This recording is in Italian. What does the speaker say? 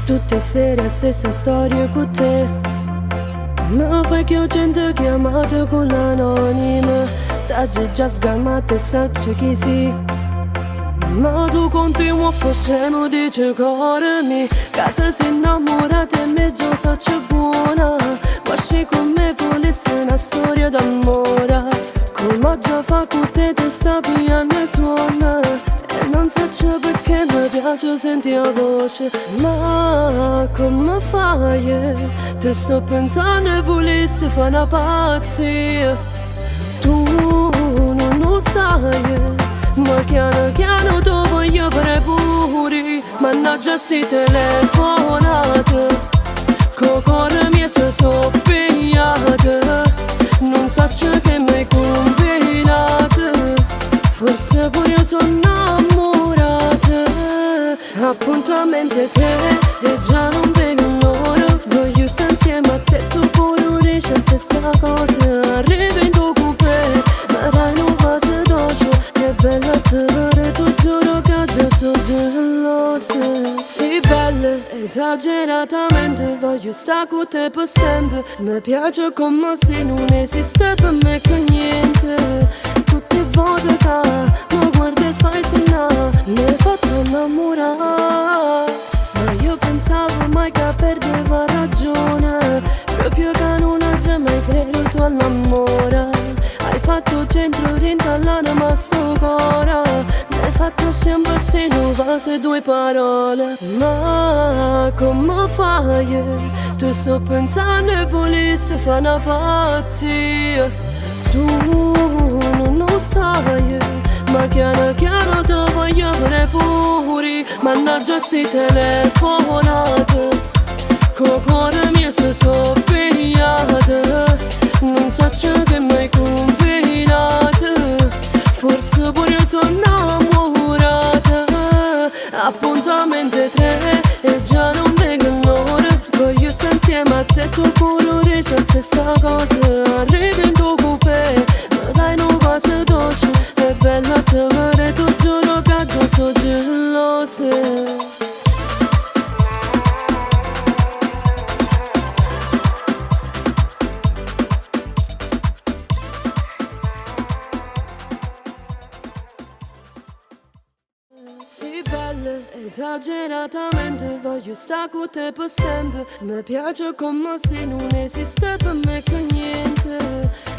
Tutte sere stessa storia con te. Mi fai che ho gente chiamata con l'anonima. T'hai già sgamata e sacci chi sì. Ma tu continui a fare mi dici cuore mio che ti sei innamorata e me già so c'è buona. Ma se con me volessi una storia d'amore, come già fa con te sta piano e suona. E non so perché mi piace sentire la voce. Ma come fai? Ti sto pensando e volessi fare una pazzia. Tu non lo sai, ma piano piano tu voglio fare pure. Mannaggia sti telefonate, co' cuore mio si sono pigliate. Non so che mi hai combinate, forse pure io sono innamorata. Appuntamento te e già non vedo l'ora. Voglio stare insieme a te, tu pure riesci a stessa cosa. Arrivo in tuo coupé, ma dai non fa se dolce. È bella te vedere, tu giuro che già sono gelosa. Sei bella, esageratamente, voglio stare con te per sempre. Mi piace come se non esiste per me che niente. Tutte volte che mi guardi e fai sonnare, mi hai fatto innamorare. Ma io pensavo mai che perdeva ragione, proprio che non hai mai creduto all'amore. Hai fatto centro rintalare sto cuore, mi hai fatto sempre se non base due parole. Ma come fai? Tu sto pensando e volessi fare una pazzia. Tu non lo sai, ma piano piano te voglio fare pure. Mannaggia sti telefonate, co' cuore mio si sono pigliate. Non so che mi hai combinate, forse pure io sono innamorata. Appuntamento tre e già non vedo l'ora. Voglio stare insieme a te, tu pure riesci a stessa cosa. Arrivo in tuo coupé, ma dai non va se dolce. È bella te vedere, tu giuro che già sono gelosa. Sei bella, esageratamente, voglio stare con te per sempre. Mi piace come se non esiste per me che niente.